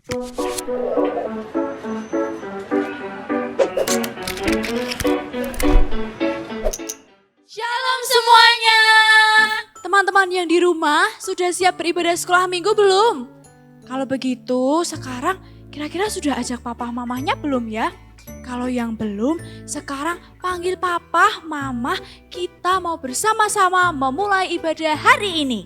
Shalom semuanya. Teman-teman yang di rumah sudah siap beribadah sekolah minggu belum? Kalau begitu sekarang kira-kira sudah ajak papa mamahnya belum ya? Kalau yang belum, sekarang panggil papa, mama, kita mau bersama-sama memulai ibadah hari ini.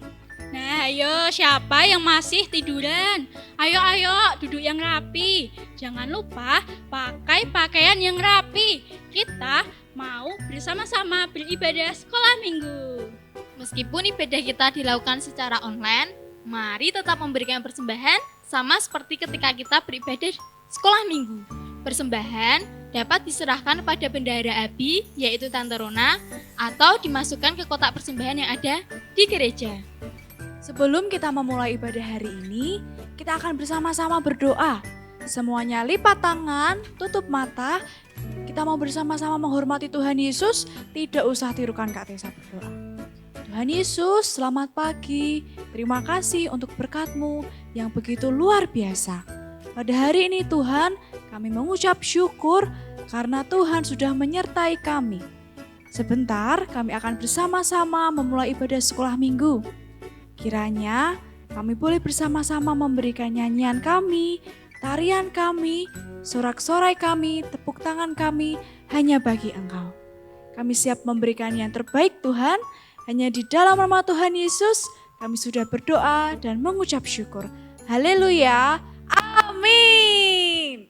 Nah, ayo siapa yang masih tiduran? Ayo duduk yang rapi. Jangan lupa pakai pakaian yang rapi. Kita mau bersama-sama beribadah sekolah minggu. Meskipun ibadah kita dilakukan secara online, mari tetap memberikan persembahan sama seperti ketika kita beribadah sekolah minggu. Persembahan dapat diserahkan pada bendahara Abi, yaitu Tante Rona, atau dimasukkan ke kotak persembahan yang ada di gereja. Sebelum kita memulai ibadah hari ini, kita akan bersama-sama berdoa. Semuanya lipat tangan, tutup mata. Kita mau bersama-sama menghormati Tuhan Yesus, tidak usah tirukan Kak Tessa berdoa. Tuhan Yesus, selamat pagi. Terima kasih untuk berkat-Mu yang begitu luar biasa. Pada hari ini Tuhan, kami mengucap syukur karena Tuhan sudah menyertai kami. Sebentar kami akan bersama-sama memulai ibadah sekolah minggu. Kiranya kami boleh bersama-sama memberikan nyanyian kami, tarian kami, sorak-sorai kami, tepuk tangan kami hanya bagi Engkau. Kami siap memberikan yang terbaik Tuhan, hanya di dalam nama Tuhan Yesus kami sudah berdoa dan mengucap syukur. Haleluya, amin.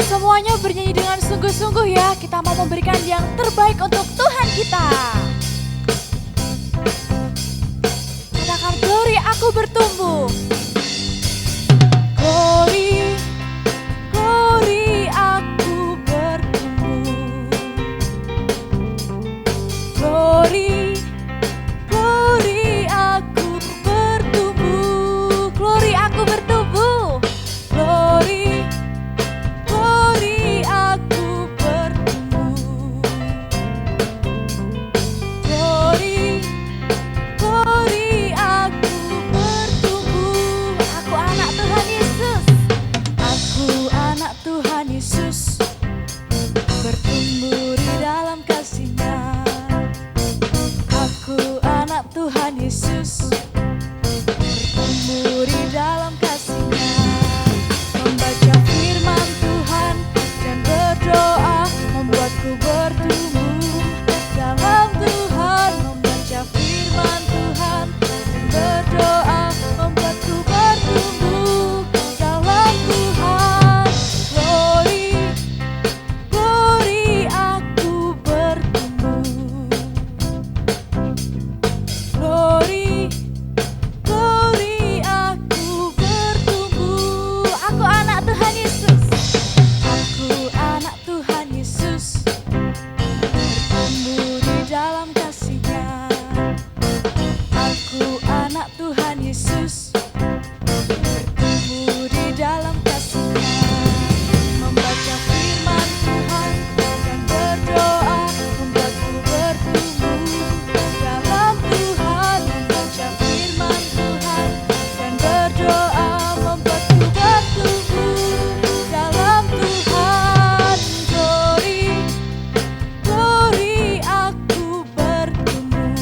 Semuanya bernyanyi dengan sungguh-sungguh ya, kita mau memberikan yang terbaik untuk Tuhan kita. Katakan glory aku bertumbuh. Glory, glory aku bertumbuh. Glory, glory aku bertumbuh. Glory aku bertumbuh. Glory, glory aku bertumbuh. Glory, glory aku bertumbuh. Aku anak Tuhan Yesus. Aku anak Tuhan Yesus. Bertumbuh di dalam kasih-Nya. Aku anak Tuhan Yesus. Bertumbuh di dalam kasih-Nya. Membaca firman Tuhan dan berdoa membuatku bertumbuh dalam Tuhan. Membaca firman Tuhan dan berdoa membuatku bertumbuh dalam Tuhan. Glory, glory aku bertumbuh. Glory, glory aku bertumbuh. Aku anak Tuhan Yesus. Aku anak Tuhan Yesus. Bertumbuh di dalam kasih-Nya. Aku anak Tuhan Yesus. Bertumbuh di dalam kasih-Nya. Membaca firman Tuhan dan berdoa membuatku bertumbuh dalam Tuhan. Membaca firman Tuhan dan berdoa membuatku bertumbuh dalam Tuhan. Glory, glory aku bertumbuh.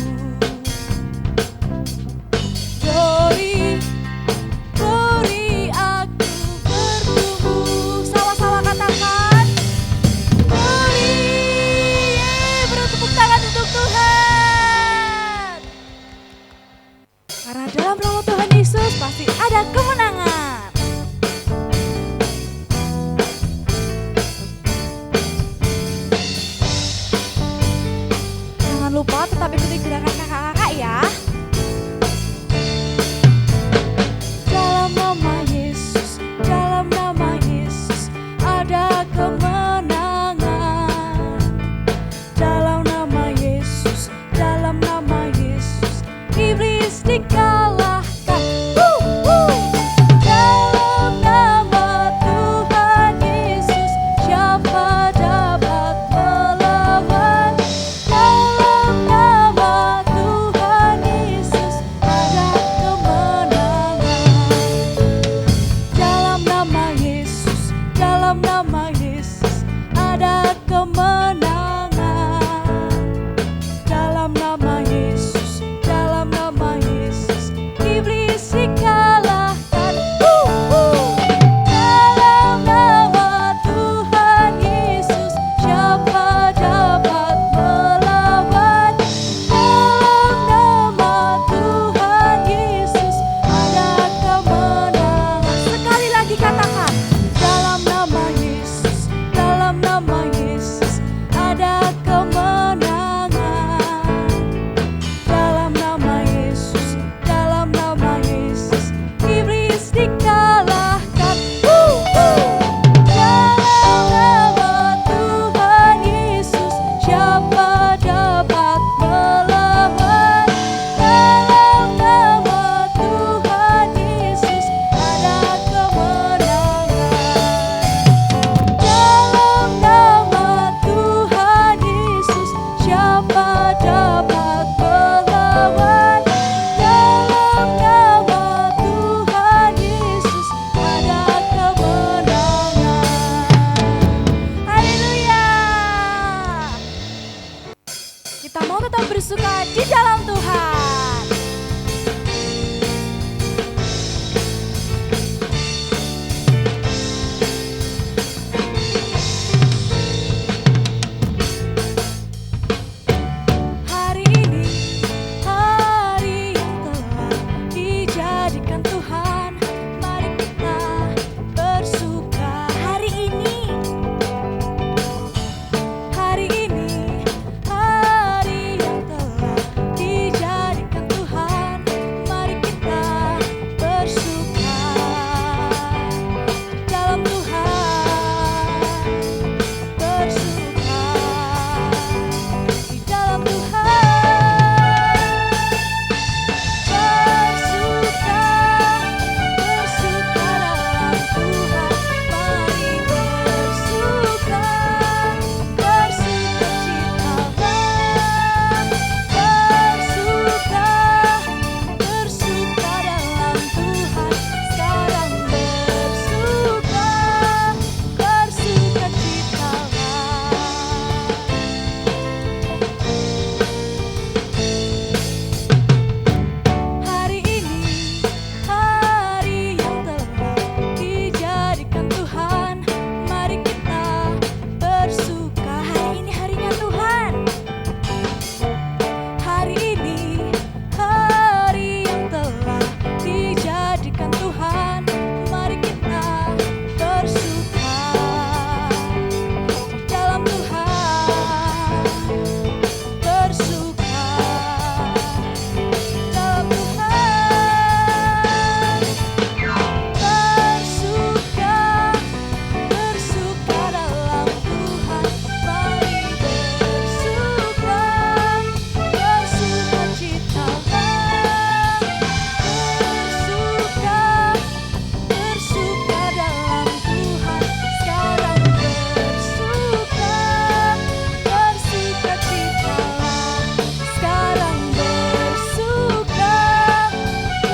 Glory, glory aku bertumbuh. Sama-sama katakan glory. Beri tepuk tangan untuk Tuhan. Karena dalam nama Tuhan Yesus pasti ada kemenangan. Jangan lupa tetap ikuti gerakan kakak-kakak ya. Dalam nama Yesus, dalam nama Yesus ada kemenangan. Dalam nama Yesus, dalam nama Yesus iblis dikalahkan. Dalam nama Tuhan Yesus siapa dapat melawan? Dalam nama di dalam Tuhan. Hari ini hari yang telah dijadikan Tuhan, mari kita bersuka. Hari ini hari yang telah dijadikan Tuhan, mari kita bersuka dalam Tuhan, bersuka di dalam Tuhan, bersuka dalam Tuhan, mari bersuka citalah, bersuka dalam Tuhan, sekarang bersuka citalah. Hari ini hari yang telah dijadikan Tuhan, mari kita bersuka. Hari ini harinya Tuhan. Hari ini hari yang telah dijadikan Tuhan, mari kita bersuka di dalam Tuhan, bersuka dalam Tuhan, bersuka dalam Tuhan, mari bersuka citalah, bersuka dalam Tuhan, sekarang bersuka citalah, sekarang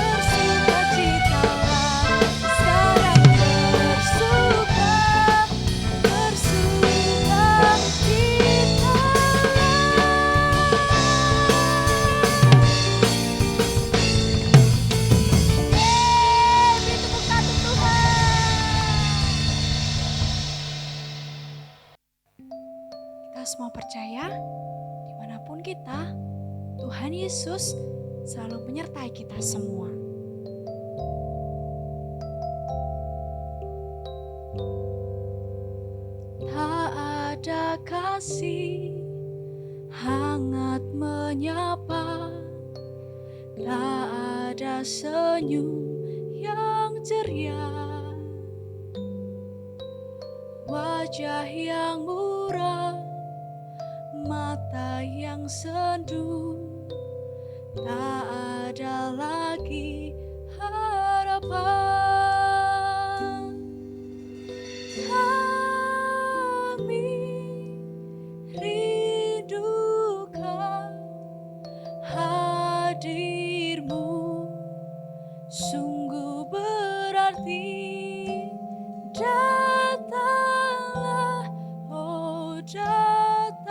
bersuka citalah, sekarang bersuka Kita semua percaya, dimanapun kita, Tuhan Yesus selalu menyertai kita semua. Tak ada kasih hangat menyapa, tak ada senyum yang ceria, wajah yang murah, mata yang sendu, tak ada lagi harapan. Kami rindukan hadir-Mu, sungguh berarti. Datanglah, oh datanglah,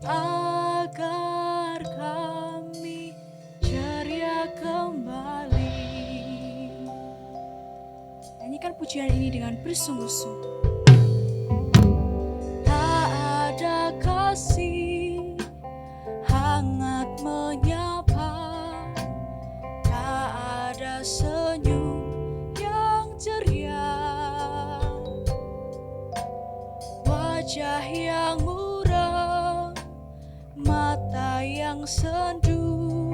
agar kami ceria kembali. Nyanyikan pujian ini dengan bersungguh-sungguh. Tak ada kasih hangat menyapa, tak ada senyum yang ceria, wajah yang murah, mata yang sendu,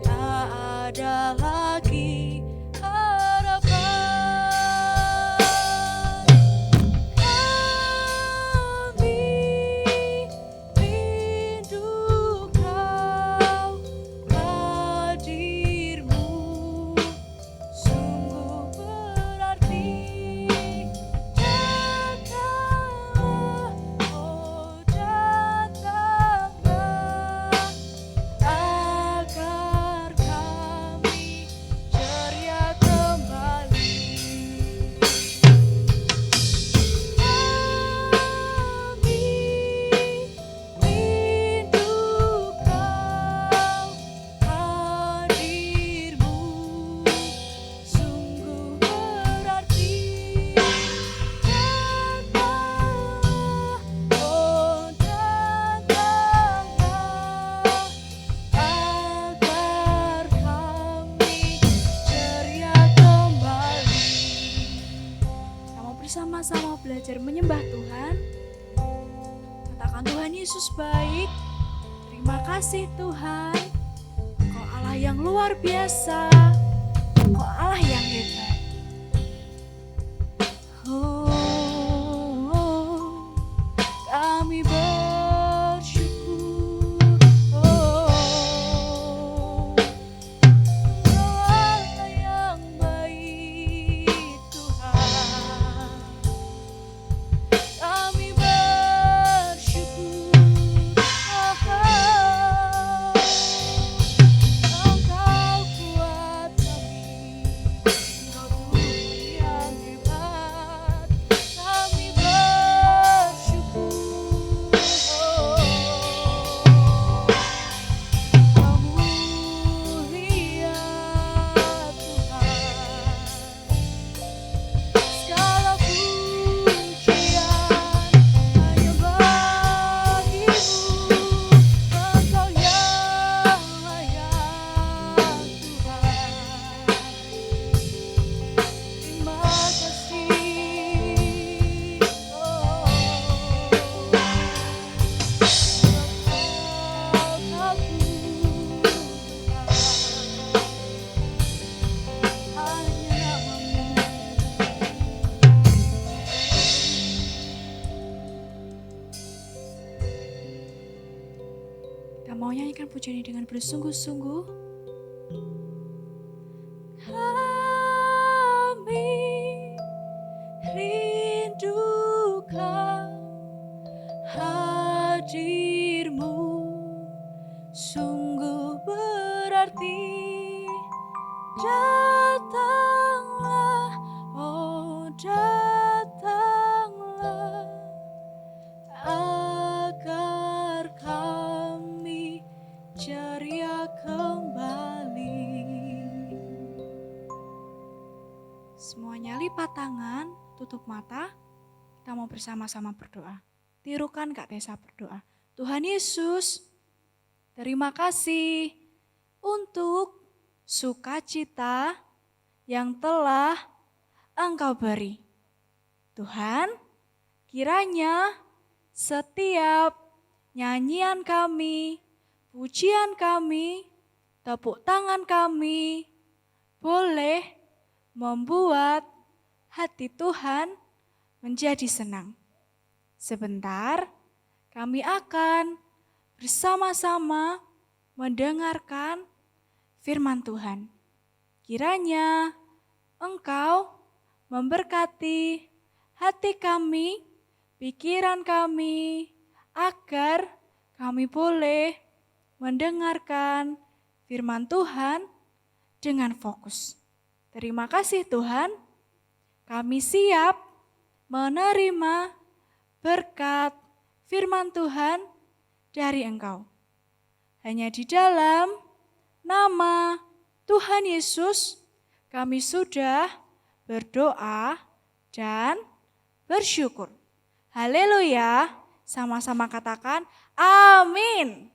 tak ada lagi harapan. Kami rindu Kau, hadir-Mu, sungguh berarti. Datanglah, oh datanglah, agar kami belajar menyembah Tuhan. Katakan, Tuhan Yesus baik. Terima kasih Tuhan. Engkau Allah yang luar biasa. Engkau Allah yang hebat. Oh, kami bersyukur. Oh, Engkau Allah yang baik Tuhan. Kami bersyukur. Engkau kuat kami. Engkau Tuhan yang hebat. Kami bersyukur. Kamu lihat Tuhan. Segala pujian hanya bagimu. Engkau yang layak Tuhan. Terima kasih. Kita mau nyanyikan pujian ini dengan bersungguh-sungguh. Kami rindukan hadir-Mu, sungguh berarti. Datanglah, oh datanglah, agar kami ceria kembali. Semuanya lipat tangan, tutup mata. Kita mau bersama-sama berdoa. Tirukan Kak Tessa berdoa. Tuhan Yesus, terima kasih untuk sukacita yang telah Engkau beri. Tuhan, kiranya setiap nyanyian kami, pujian kami, tepuk tangan kami boleh membuat hati Tuhan menjadi senang. Sebentar, kami akan bersama-sama mendengarkan firman Tuhan. Kiranya Engkau memberkati hati kami, pikiran kami, agar kami boleh mendengarkan firman Tuhan dengan fokus. Terima kasih Tuhan, kami siap menerima berkat firman Tuhan dari Engkau. Hanya di dalam nama Tuhan Yesus kami sudah berdoa dan bersyukur. Haleluya, sama-sama katakan amin.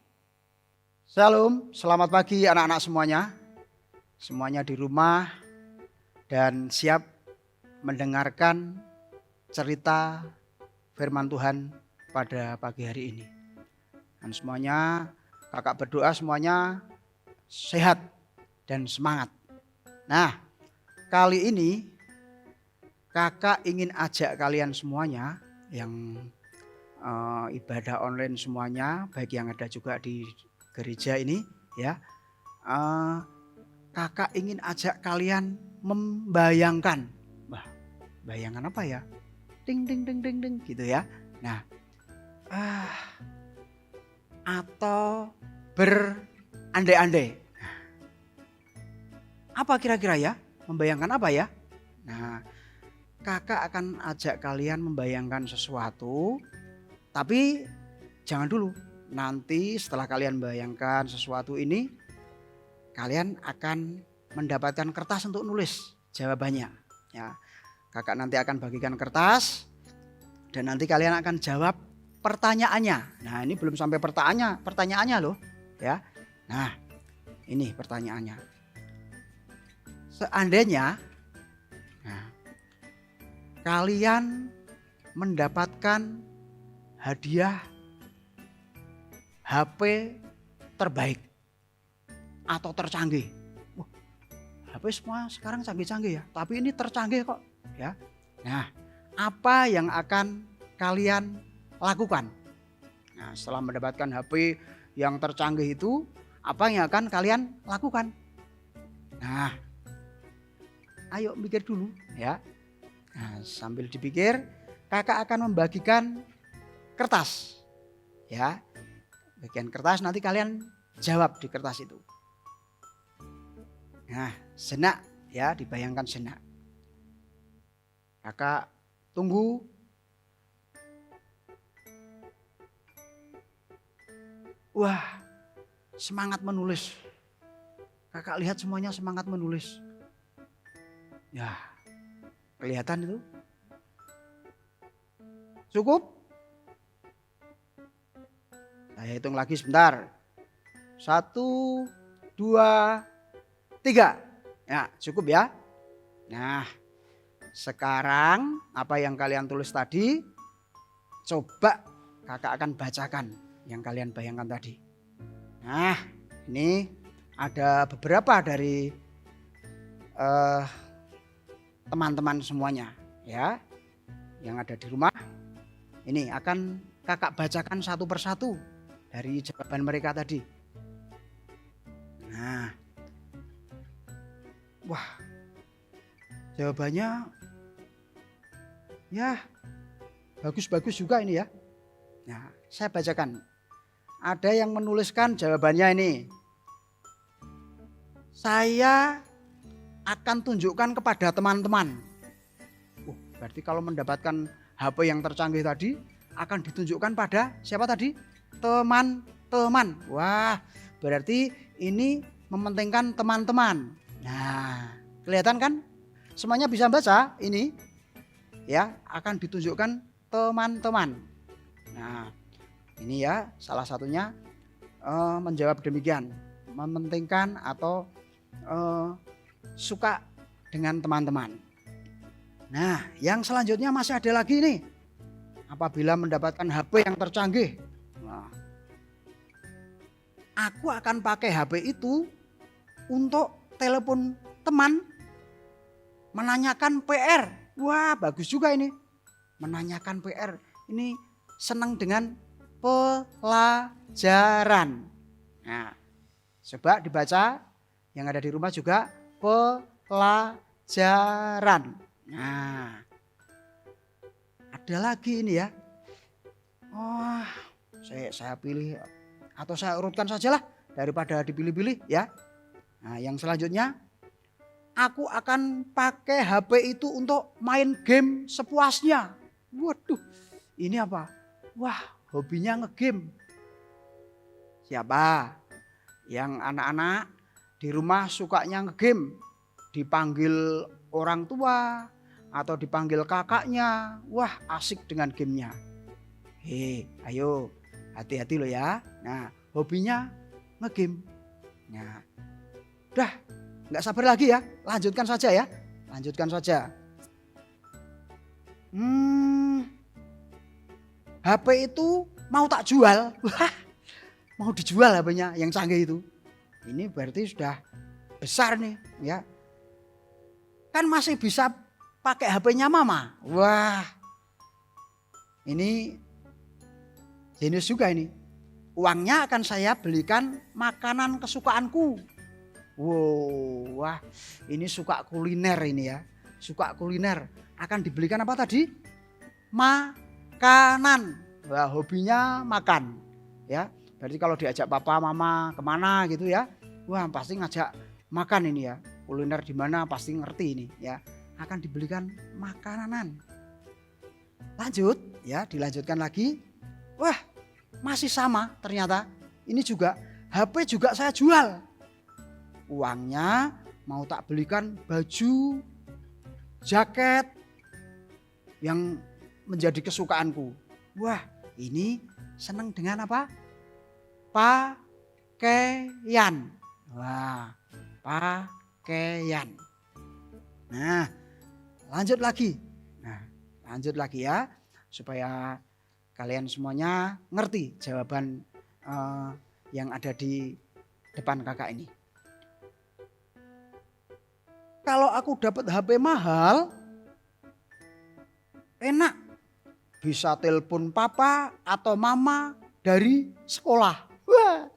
Shalom, selamat pagi anak-anak semuanya. Semuanya di rumah dan siap mendengarkan cerita firman Tuhan pada pagi hari ini. Dan semuanya, kakak berdoa semuanya sehat dan semangat. Nah, kali ini kakak ingin ajak kalian semuanya yang ibadah online semuanya, baik yang ada juga di gereja ini ya. Kakak ingin ajak kalian membayangkan. Wah, bayangan apa ya? Ding ding ding ding ding gitu ya. Nah, atau berandai-andai. Apa kira-kira ya? Membayangkan apa ya? Nah, kakak akan ajak kalian membayangkan sesuatu, tapi jangan dulu. Nanti setelah kalian bayangkan sesuatu ini, kalian akan mendapatkan kertas untuk nulis jawabannya. Ya, kakak nanti akan bagikan kertas dan nanti kalian akan jawab pertanyaannya. Nah, ini belum sampai pertanyaannya loh, ya. Nah, ini pertanyaannya. Seandainya kalian mendapatkan hadiah HP terbaik atau tercanggih. Wah, HP semua sekarang canggih-canggih ya, tapi ini tercanggih kok ya. Nah, apa yang akan kalian lakukan? Nah, setelah mendapatkan HP yang tercanggih itu, apa yang akan kalian lakukan? Nah, ayo mikir dulu ya. Nah, sambil dipikir, kakak akan membagikan kertas ya. Bagian kertas nanti kalian jawab di kertas itu. Nah, senak ya, dibayangkan senak. Kakak tunggu. Wah, semangat menulis. Kakak lihat semuanya semangat menulis. Ya, kelihatan itu. Cukup? Saya hitung lagi sebentar. 1, 2, 3. Ya, cukup ya. Nah, sekarang apa yang kalian tulis tadi, coba kakak akan bacakan yang kalian bayangkan tadi. Nah, ini ada beberapa dari teman-teman semuanya ya yang ada di rumah. Ini akan kakak bacakan satu persatu dari jawaban mereka tadi. Nah, wah, jawabannya ya bagus-bagus juga ini ya. Nah, saya bacakan. Ada yang menuliskan jawabannya ini. Saya akan tunjukkan kepada teman-teman. Berarti kalau mendapatkan HP yang tercanggih tadi akan ditunjukkan pada siapa tadi? Teman-teman. Wah, berarti ini mementingkan teman-teman. Nah, kelihatan kan? Semuanya bisa baca ini. Ya, akan ditunjukkan teman-teman. Nah, ini ya salah satunya menjawab demikian. Mementingkan atau suka dengan teman-teman. Nah, yang selanjutnya masih ada lagi nih. Apabila mendapatkan HP yang tercanggih, nah, aku akan pakai HP itu untuk telepon teman, menanyakan PR. Wah, bagus juga ini. Menanyakan PR. Ini senang dengan pelajaran. Nah, coba dibaca yang ada di rumah juga, pelajaran. Nah, ada lagi ini ya. Oh, saya pilih atau saya urutkan sajalah daripada dipilih-pilih ya. Nah, yang selanjutnya, aku akan pakai HP itu untuk main game sepuasnya. Waduh, ini apa? Wah, hobinya ngegame. Siapa yang anak-anak di rumah sukanya ngegame, dipanggil orang tua atau dipanggil kakaknya, wah asik dengan gamenya. Ayo hati-hati loh ya. Nah, hobinya ngegame. Nah, udah nggak sabar lagi ya, lanjutkan saja ya, lanjutkan saja. HP itu mau tak jual. Wah, mau dijual HP-nya yang canggih itu. Ini berarti sudah besar nih ya. Kan masih bisa pakai HP-nya mama. Wah, ini jenius juga ini. Uangnya akan saya belikan makanan kesukaanku. Wow, wah, ini suka kuliner ini ya. Suka kuliner. Akan dibelikan apa tadi? Makanan. Wah, hobinya makan. Ya, berarti kalau diajak papa mama kemana gitu ya, wah pasti ngajak makan ini ya. Kuliner di mana pasti ngerti ini ya. Akan dibelikan makanan. Lanjut ya, dilanjutkan lagi. Wah, masih sama ternyata. Ini juga HP juga saya jual. Uangnya mau tak belikan baju, jaket yang menjadi kesukaanku. Wah, ini senang dengan apa? Pakaian. Wah, pakaian. Nah, lanjut lagi. Nah, lanjut lagi ya. supaya kalian semuanya ngerti jawaban yang ada di depan kakak ini. Kalau aku dapat HP mahal, enak. Bisa telepon papa atau mama dari sekolah. Wah.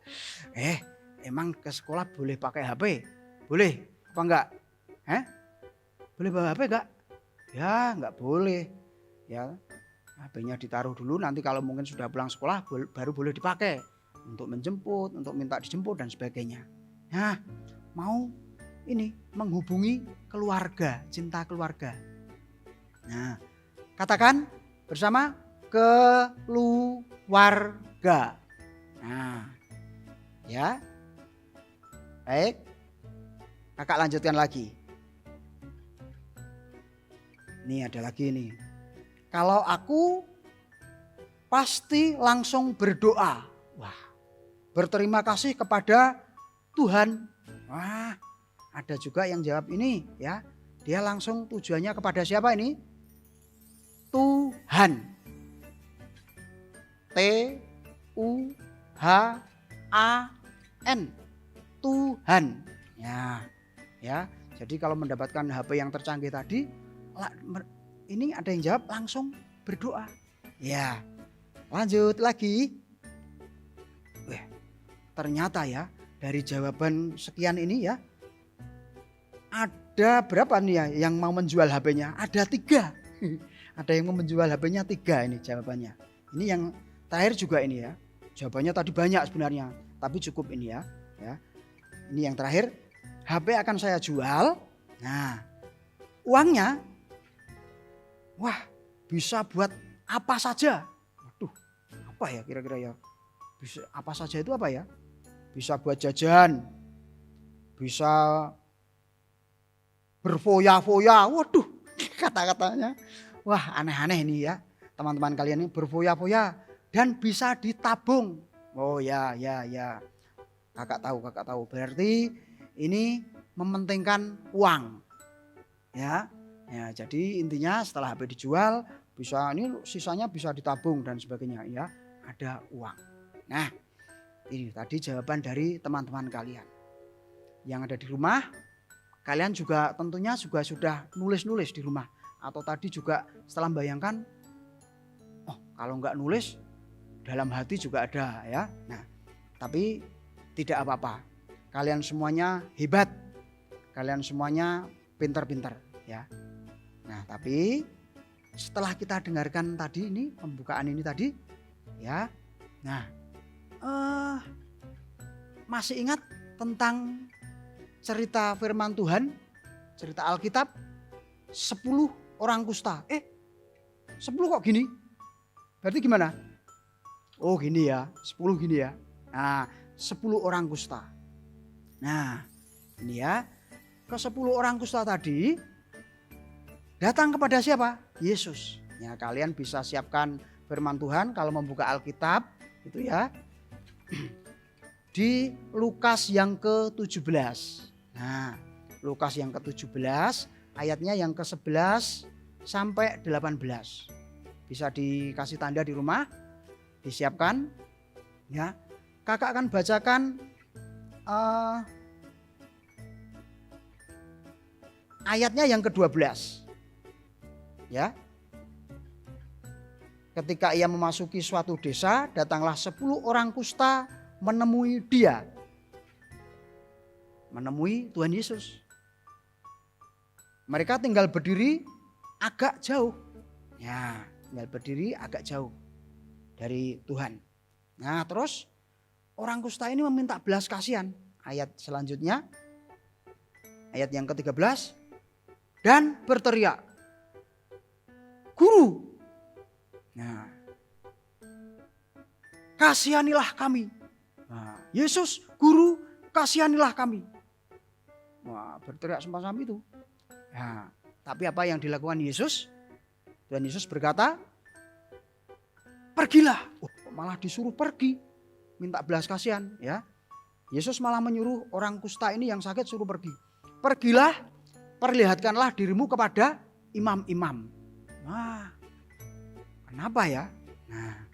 Emang ke sekolah boleh pakai HP? Boleh apa enggak? Boleh bawa HP enggak? Ya enggak boleh. Ya, HP-nya ditaruh dulu, nanti kalau mungkin sudah pulang sekolah baru boleh dipakai. Untuk menjemput, untuk minta dijemput dan sebagainya. Nah, mau ini menghubungi keluarga, cinta keluarga. Nah, katakan bersama keluarga. Nah, ya. Baik. Kakak lanjutkan lagi. Nih ada lagi nih. Kalau aku pasti langsung berdoa. Wah, berterima kasih kepada Tuhan. Wah, ada juga yang jawab ini ya. Dia langsung tujuannya kepada siapa ini? Tuhan. T-U-H-A-N. Tuhan. Ya. Jadi kalau mendapatkan HP yang tercanggih tadi, ini ada yang jawab langsung berdoa. Ya. Lanjut lagi. Ternyata ya dari jawaban sekian ini ya, ada berapa nih ya yang mau menjual HP-nya? Ada 3. Ada yang mau menjual HP-nya 3 ini jawabannya. Ini yang terakhir juga ini ya. Jawabannya tadi banyak sebenarnya, tapi cukup ini ya. Ini yang terakhir, HP akan saya jual. Nah, uangnya, wah bisa buat apa saja. Waduh, apa ya kira-kira ya? Bisa apa saja itu apa ya? Bisa buat jajan, bisa berfoya-foya. Waduh, kata-katanya. Wah, aneh-aneh ini ya. Teman-teman kalian ini berfoya-foya dan bisa ditabung. Oh ya. Kakak tahu. Berarti ini mementingkan uang. Ya, jadi intinya setelah HP dijual, bisa ini sisanya bisa ditabung dan sebagainya ya. Ada uang. Nah, ini tadi jawaban dari teman-teman kalian. Yang ada di rumah, kalian juga tentunya juga sudah nulis-nulis di rumah. Atau tadi juga setelah membayangkan, kalau nggak nulis, dalam hati juga ada ya. Nah, tapi tidak apa-apa. Kalian semuanya hebat. Kalian semuanya pintar-pintar ya. Nah, tapi setelah kita dengarkan tadi ini, pembukaan ini tadi ya. Nah, masih ingat tentang cerita firman Tuhan, cerita Alkitab 10 orang kusta. 10 kok gini? Berarti gimana? Oh gini ya, 10 gini ya. Nah, 10 orang kusta. Nah, ini ya. Ke 10 orang kusta tadi datang kepada siapa? Yesus. Ya, kalian bisa siapkan firman Tuhan kalau membuka Alkitab itu ya. Di Lukas yang ke-17. Nah, Lukas yang ke-17 ayatnya yang ke-11 sampai 18. Bisa dikasih tanda di rumah, disiapkan ya. Kakak akan bacakan ayatnya yang ke-12. Ya. Ketika ia memasuki suatu desa, datanglah 10 orang kusta menemui dia. Menemui Tuhan Yesus. Mereka tinggal berdiri agak jauh. Ya, tinggal berdiri agak jauh dari Tuhan. Nah, terus orang kusta ini meminta belas kasihan. Ayat selanjutnya, ayat yang ke-13, dan berteriak, "Guru, nah, kasihanilah kami." Nah, Yesus, "Guru, kasihanilah kami." Wah, berteriak semacam itu. Nah, tapi apa yang dilakukan Yesus? Tuhan Yesus berkata, "Pergilah." Malah disuruh pergi, minta belas kasihan ya. Yesus malah menyuruh orang kusta ini yang sakit suruh pergi. "Pergilah, perlihatkanlah dirimu kepada imam-imam." Nah, Kenapa ya? Nah,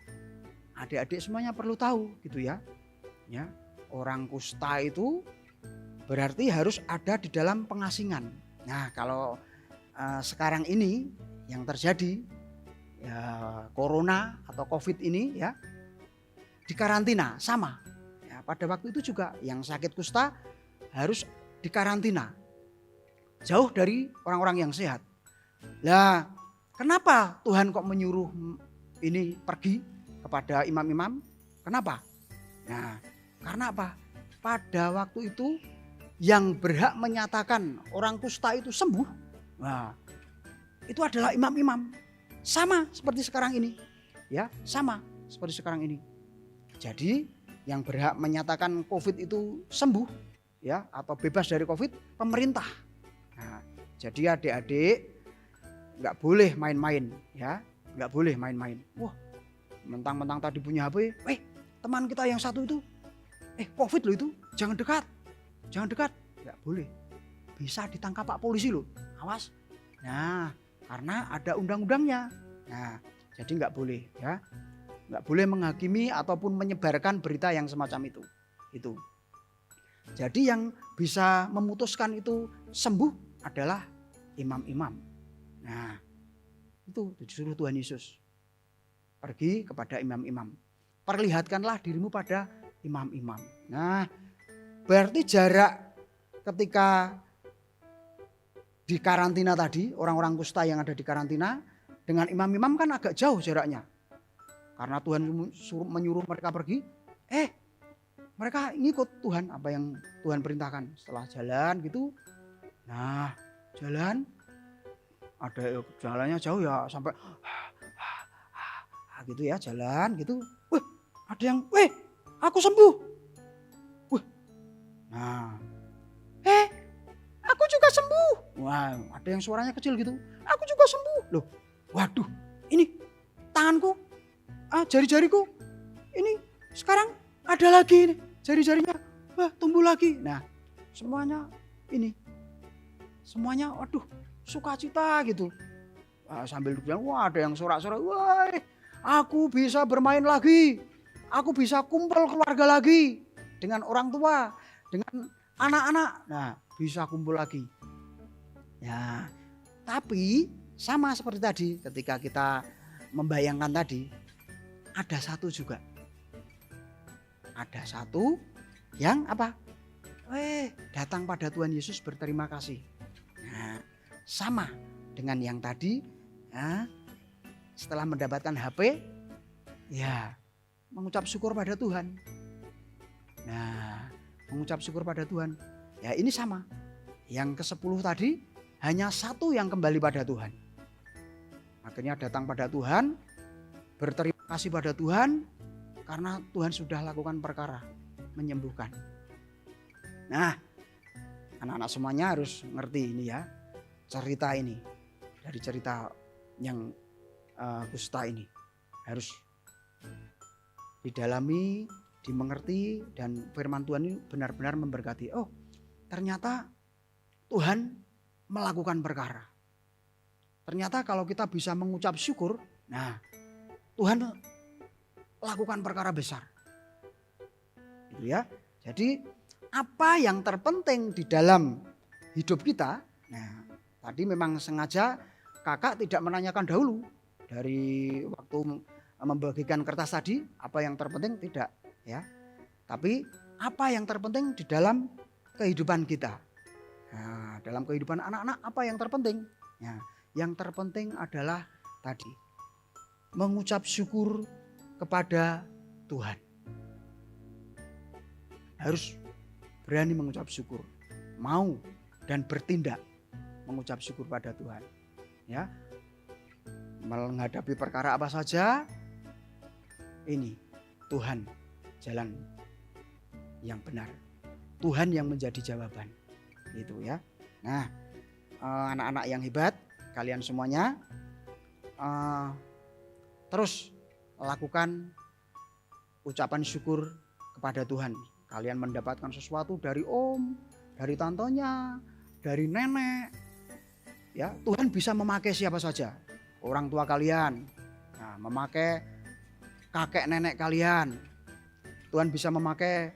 adik-adik semuanya perlu tahu gitu ya. Ya, orang kusta itu berarti harus ada di dalam pengasingan. Nah, kalau sekarang ini yang terjadi ya corona atau covid ini ya dikarantina sama. Ya, pada waktu itu juga yang sakit kusta harus dikarantina jauh dari orang-orang yang sehat. Lah, kenapa Tuhan kok menyuruh ini pergi kepada imam-imam? Kenapa? Nah, karena apa? Pada waktu itu yang berhak menyatakan orang kusta itu sembuh, nah, itu adalah imam-imam. Sama seperti sekarang ini. Ya, sama seperti sekarang ini. Jadi yang berhak menyatakan COVID itu sembuh ya atau bebas dari COVID pemerintah. Nah, jadi adik-adik nggak boleh main-main ya, nggak boleh main-main. Wah, mentang-mentang tadi punya HP, teman kita yang satu itu, COVID loh itu, jangan dekat, nggak boleh. Bisa ditangkap Pak Polisi loh, awas. Nah, karena ada undang-undangnya. Nah, jadi nggak boleh ya, nggak boleh menghakimi ataupun menyebarkan berita yang semacam itu. Itu. Jadi yang bisa memutuskan itu sembuh adalah imam-imam. Nah, itu disuruh Tuhan Yesus. Pergi kepada imam-imam. Perlihatkanlah dirimu pada imam-imam. Nah, berarti jarak ketika di karantina tadi, orang-orang kusta yang ada di karantina dengan imam-imam kan agak jauh jaraknya. Karena Tuhan menyuruh mereka pergi, mereka ngikut Tuhan apa yang Tuhan perintahkan. Setelah jalan gitu, nah jalan ada jalannya jauh ya sampai gitu ya jalan gitu. Ada yang aku sembuh. Nah, aku juga sembuh. Wah, ada yang suaranya kecil gitu. Aku juga sembuh. Loh, waduh, ini tanganku, jari-jariku, ini sekarang ada lagi nih, jari-jarinya, tumbuh lagi. Nah, semuanya ini, semuanya, waduh, sukacita gitu. Sambil bilang, wah ada yang sorak-sorak, wah, aku bisa bermain lagi, aku bisa kumpul keluarga lagi dengan orang tua, dengan anak-anak. Nah, bisa kumpul lagi. Ya, tapi sama seperti tadi ketika kita membayangkan tadi, ada satu juga. Ada satu yang apa? Datang pada Tuhan Yesus berterima kasih. Nah, sama dengan yang tadi, ya, setelah mendapatkan HP, ya mengucap syukur pada Tuhan. Nah, mengucap syukur pada Tuhan. Ya ini sama. Yang ke-10 tadi hanya satu yang kembali pada Tuhan. Akhirnya datang pada Tuhan, berterima kasih pada Tuhan karena Tuhan sudah lakukan perkara, menyembuhkan. Nah, anak-anak semuanya harus ngerti ini ya, cerita ini. Dari cerita yang kusta ini harus didalami, dimengerti, dan firman Tuhan ini benar-benar memberkati. Oh, ternyata Tuhan melakukan perkara. Ternyata kalau kita bisa mengucap syukur, nah Tuhan lakukan perkara besar. Gitu ya. Jadi apa yang terpenting di dalam hidup kita, nah tadi memang sengaja kakak tidak menanyakan dahulu dari waktu membagikan kertas tadi, apa yang terpenting tidak ya. Tapi apa yang terpenting di dalam kehidupan kita. Nah, dalam kehidupan anak-anak apa yang terpenting? Nah, yang terpenting adalah tadi mengucap syukur kepada Tuhan. Harus berani mengucap syukur, mau dan bertindak mengucap syukur pada Tuhan. Ya, menghadapi perkara apa saja, ini Tuhan jalan yang benar, Tuhan yang menjadi jawaban, gitu ya. Nah, anak-anak yang hebat, kalian semuanya terus lakukan ucapan syukur kepada Tuhan. Kalian mendapatkan sesuatu dari om, dari tantonya, dari nenek. Ya, Tuhan bisa memakai siapa saja. Orang tua kalian. Nah, bisa memakai kakek nenek kalian. Tuhan bisa memakai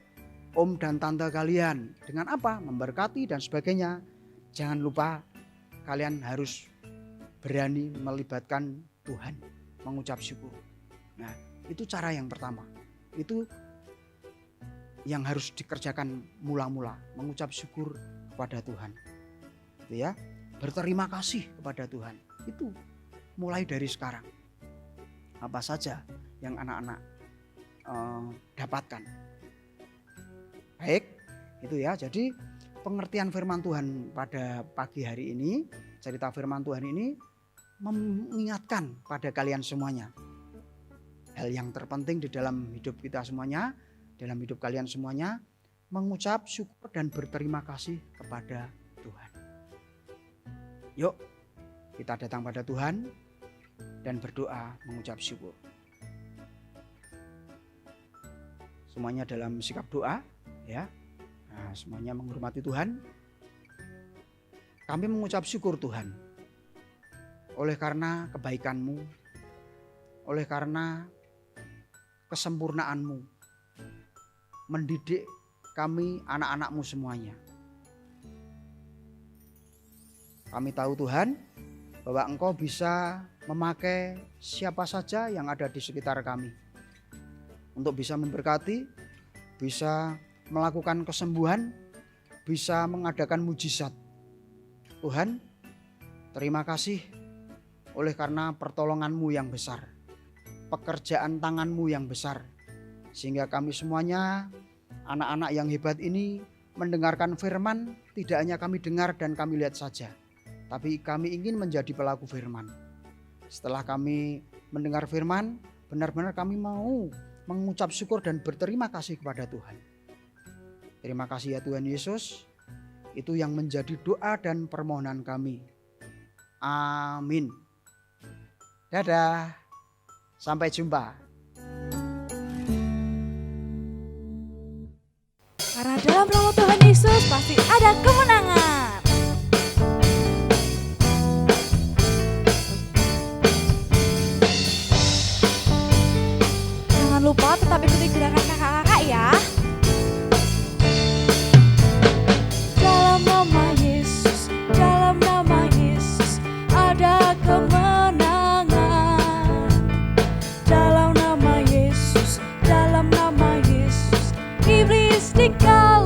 om dan tante kalian. Dengan apa? Memberkati dan sebagainya. Jangan lupa kalian harus berani melibatkan Tuhan, mengucap syukur. Nah, itu cara yang pertama. Itu yang harus dikerjakan mula-mula, mengucap syukur kepada Tuhan. Itu ya, berterima kasih kepada Tuhan. Itu mulai dari sekarang. Apa saja yang anak-anak dapatkan. Baik, itu ya. Jadi pengertian firman Tuhan pada pagi hari ini, cerita firman Tuhan ini mengingatkan pada kalian semuanya. Hal yang terpenting di dalam hidup kita semuanya, dalam hidup kalian semuanya, mengucap syukur dan berterima kasih kepada Tuhan. Yuk, kita datang pada Tuhan dan berdoa mengucap syukur. Semuanya dalam sikap doa, ya. Nah, semuanya menghormati Tuhan. Kami mengucap syukur Tuhan, oleh karena kebaikan-Mu, oleh karena kesempurnaan-Mu, mendidik kami anak-anak-Mu semuanya. Kami tahu Tuhan, bahwa Engkau bisa memakai siapa saja yang ada di sekitar kami, untuk bisa memberkati, bisa melakukan kesembuhan, bisa mengadakan mujizat. Tuhan, terima kasih oleh karena pertolongan-Mu yang besar, pekerjaan tangan-Mu yang besar, sehingga kami semuanya, anak-anak yang hebat ini, mendengarkan firman, tidak hanya kami dengar dan kami lihat saja, tapi kami ingin menjadi pelaku firman. Setelah kami mendengar firman, benar-benar kami mau mengucap syukur dan berterima kasih kepada Tuhan. Terima kasih ya Tuhan Yesus. Itu yang menjadi doa dan permohonan kami. Amin. Dadah. Sampai jumpa. Karena dalam nama Tuhan Yesus pasti ada kemenangan. Jangan lupa tetap ikuti gerakan kakak-kakak ya. Dalam nama Yesus, dalam nama Yesus ada kemenangan. Dalam nama Yesus, iblis dikalahkan.